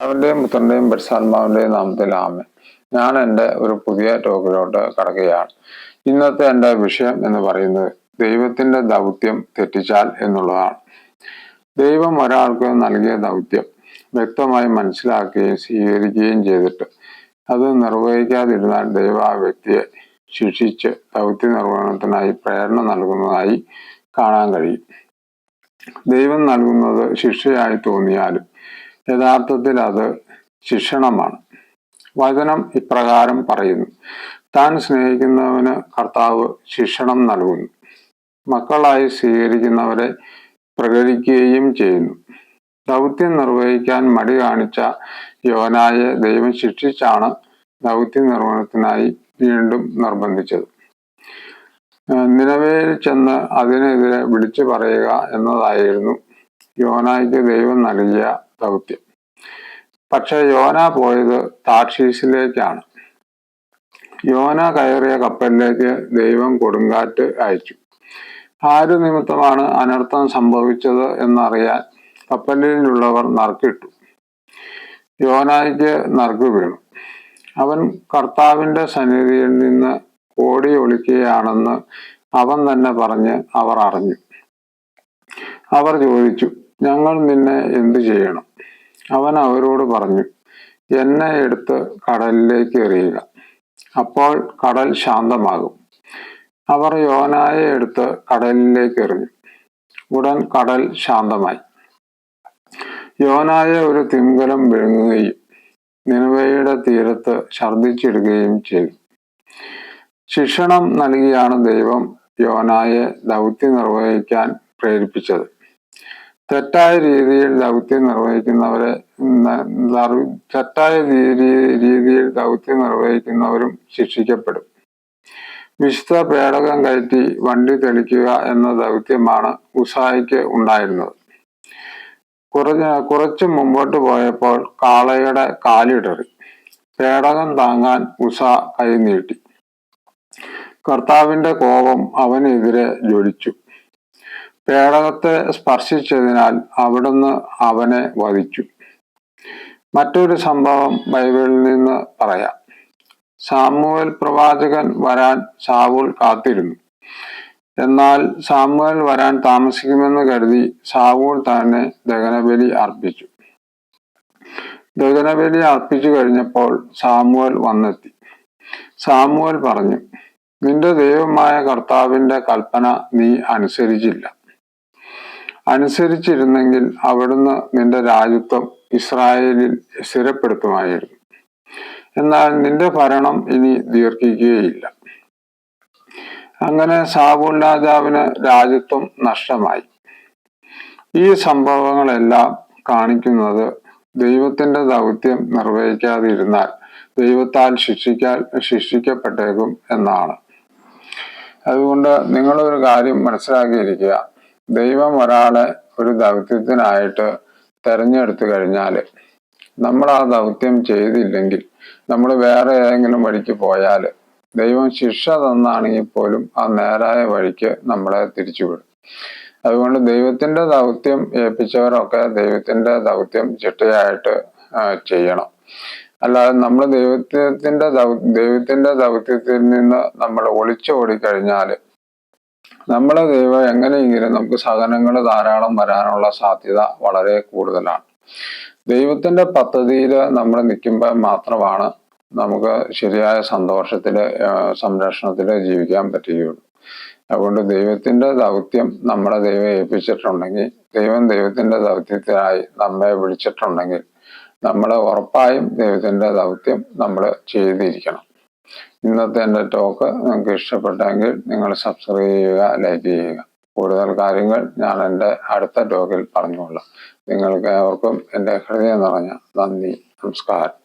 അവന്റെയും പുത്രന്റെയും പരിശുദ്ധാത്മാവിന്റെയും നാമത്തിൽ ആമേൻ. ഞാൻ എൻ്റെ ഒരു പുതിയ ടോക്കിലോട്ട് കടക്കുകയാണ്. ഇന്നത്തെ എൻ്റെ വിഷയം എന്ന് പറയുന്നത് ദൈവത്തിന്റെ ദൗത്യം തെറ്റിച്ചാൽ എന്നുള്ളതാണ്. ദൈവം ഒരാൾക്ക് നൽകിയ ദൗത്യം വ്യക്തമായി മനസ്സിലാക്കുകയും സ്വീകരിക്കുകയും ചെയ്തിട്ട് അത് നിർവഹിക്കാതിരുന്നാൽ ദൈവം ആ വ്യക്തിയെ ശിക്ഷിച്ച് ദൗത്യ നിർവഹണത്തിനായി പ്രേരണ നൽകുന്നതായി കാണാൻ കഴിയും. ദൈവം നൽകുന്നത് ശിക്ഷയായി തോന്നിയാലും യഥാർത്ഥത്തിൽ അത് ശിക്ഷണമാണ്. വചനം ഇപ്രകാരം പറയുന്നു: താൻ സ്നേഹിക്കുന്നവന് കർത്താവ് ശിക്ഷണം നൽകുന്നു, മക്കളായി സ്വീകരിക്കുന്നവരെ പ്രകരിക്കുകയും ചെയ്യുന്നു. ദൗത്യം നിർവഹിക്കാൻ മടി കാണിച്ച യോനായെ ദൈവം ശിക്ഷിച്ചാണ് ദൗത്യ നിർവഹണത്തിനായി വീണ്ടും നിർബന്ധിച്ചത്. നിനവേയിൽ ചെന്ന് അതിനെതിരെ വിളിച്ചു പറയുക എന്നതായിരുന്നു യോനായ്ക്ക് ദൈവം നൽകിയ ദൗത്യം. പക്ഷെ യോന പോയത് താർഷീസിലേക്കാണ്. യോന കയറിയ കപ്പലിലേക്ക് ദൈവം കൊടുങ്കാറ്റ് അയച്ചു. ആരു നിമിത്തമാണ് അനർത്ഥം സംഭവിച്ചത് എന്നറിയാൻ കപ്പലിലുള്ളവർ നറുക്കിട്ടു. യോനായ്ക്ക് നറുക്ക് വീണു. അവൻ കർത്താവിന്റെ സന്നിധിയിൽ നിന്ന് ഓടി ഒളിക്കുകയാണെന്ന് അവൻ തന്നെ പറഞ്ഞ് അവർ അറിഞ്ഞു. അവർ ചോദിച്ചു, ഞങ്ങൾ നിന്നെ എന്തു ചെയ്യണം? അവൻ അവരോട് പറഞ്ഞു, എന്നെ എടുത്ത് കടലിലേക്ക് എറിയുക, അപ്പോൾ കടൽ ശാന്തമാകും. അവർ യോനായെ എടുത്ത് കടലിലേക്ക് എറിഞ്ഞു. ഉടൻ കടൽ ശാന്തമായി. യോനായെ ഒരു തിമിംഗലം വിഴുങ്ങുകയും നിനവേയുടെ തീരത്ത് ഛർദ്ദിച്ചിടുകയും ചെയ്തു. ശിക്ഷണം നൽകിയാണ് ദൈവം യോനായെ ദൗത്യം നിർവഹിക്കാൻ പ്രേരിപ്പിച്ചത്. തെറ്റായ രീതിയിൽ ദൗത്യം നിർവഹിക്കുന്നവരും ശിക്ഷിക്കപ്പെടും. വിശുദ്ധ പേടകം കയറ്റി വണ്ടി തെളിക്കുക എന്ന ദൗത്യമാണ് ഉസായിക്ക് ഉണ്ടായിരുന്നത്. കുറച്ച് മുമ്പോട്ട് പോയപ്പോൾ കാളയുടെ കാലിടറി. പേടകം താങ്ങാൻ ഉസ കൈ നീട്ടി. കർത്താവിന്റെ കോപം അവനെതിരെ ജ്വലിച്ചു. പേടകത്തെ സ്പർശിച്ചതിനാൽ അവിടുന്ന് അവനെ വധിച്ചു. മറ്റൊരു സംഭവം ബൈബിളിൽ നിന്ന് പറയാം. സാമുവേൽ പ്രവാചകൻ വരാൻ ശൗൽ കാത്തിരുന്നു. എന്നാൽ സാമുവേൽ വരാൻ താമസിക്കുമെന്ന് കരുതി ശൗൽ തന്നെ ദഹനബലി അർപ്പിച്ചു. ദഹനബലി അർപ്പിച്ചു കഴിഞ്ഞപ്പോൾ സാമുവേൽ വന്നെത്തി. സാമുവേൽ പറഞ്ഞു, നിന്റെ ദൈവമായ കർത്താവിന്റെ കൽപ്പന നീ അനുസരിച്ചില്ല. അനുസരിച്ചിരുന്നെങ്കിൽ അവിടുന്ന് നിന്റെ രാജ്യത്വം ഇസ്രായേലിൽ സ്ഥിരപ്പെടുത്തുമായിരുന്നു. എന്നാൽ നിന്റെ ഭരണം ഇനി ദീർഘിക്കുകയില്ല. അങ്ങനെ ശൗൽ രാജാവിന് രാജ്യത്വം നഷ്ടമായി. ഈ സംഭവങ്ങളെല്ലാം കാണിക്കുന്നത് ദൈവത്തിന്റെ ദൗത്യം നിർവഹിക്കാതിരുന്നാൽ ദൈവത്താൽ ശിക്ഷിക്കപ്പെട്ടേക്കും എന്നാണ്. അതുകൊണ്ട് നിങ്ങളൊരു കാര്യം മനസ്സിലാക്കിയിരിക്കുക. ദൈവം ഒരാളെ ഒരു ദൗത്യത്തിനായിട്ട് തെരഞ്ഞെടുത്തു കഴിഞ്ഞാൽ നമ്മൾ ആ ദൗത്യം ചെയ്തില്ലെങ്കിൽ, നമ്മൾ വേറെ ഏതെങ്കിലും വഴിക്ക് പോയാൽ ദൈവം ശിക്ഷ തന്നാണെങ്കിൽ പോലും ആ നേരായ വഴിക്ക് നമ്മളെ തിരിച്ചുവിടും. അതുകൊണ്ട് ദൈവത്തിന്റെ ദൗത്യം ഏൽപ്പിച്ചവരൊക്കെ ദൈവത്തിന്റെ ദൗത്യം ചിട്ടയായിട്ട് ചെയ്യണം. അല്ലാതെ നമ്മൾ ദൈവത്തിന്റെ ദൗത്യത്തിൽ നിന്ന് നമ്മൾ ഒളിച്ചോടിക്കഴിഞ്ഞാൽ നമ്മളെ ദൈവം എങ്ങനെയെങ്കിലും നമുക്ക് സഹനങ്ങൾ ധാരാളം വരാനുള്ള സാധ്യത വളരെ കൂടുതലാണ്. ദൈവത്തിന്റെ പദ്ധതിയിൽ നമ്മൾ നിൽക്കുമ്പോൾ മാത്രമാണ് നമുക്ക് ശരിയായ സന്തോഷത്തില് സംരക്ഷണത്തില് ജീവിക്കാൻ പറ്റുകയുള്ളൂ. അതുകൊണ്ട് ദൈവത്തിന്റെ ദൗത്യം നമ്മളെ ദൈവം ഏൽപ്പിച്ചിട്ടുണ്ടെങ്കിൽ, ദൈവത്തിന്റെ ദൗത്യത്തിനായി നമ്മെ വിളിച്ചിട്ടുണ്ടെങ്കിൽ നമ്മൾ ഉറപ്പായും ദൈവത്തിന്റെ ദൗത്യം നമ്മൾ ചെയ്തിരിക്കണം. ഇന്നത്തെ എൻ്റെ ടോക്ക് നിങ്ങൾക്ക് ഇഷ്ടപ്പെട്ടെങ്കിൽ നിങ്ങൾ സബ്സ്ക്രൈബ് ചെയ്യുക, ലൈക്ക് ചെയ്യുക. കൂടുതൽ കാര്യങ്ങൾ ഞാൻ എൻ്റെ അടുത്ത ടോക്കിൽ പറഞ്ഞുകൊള്ളാം. നിങ്ങൾക്ക് ഏവർക്കും എൻ്റെ ഹൃദയം നിറഞ്ഞ നന്ദി, നമസ്കാരം.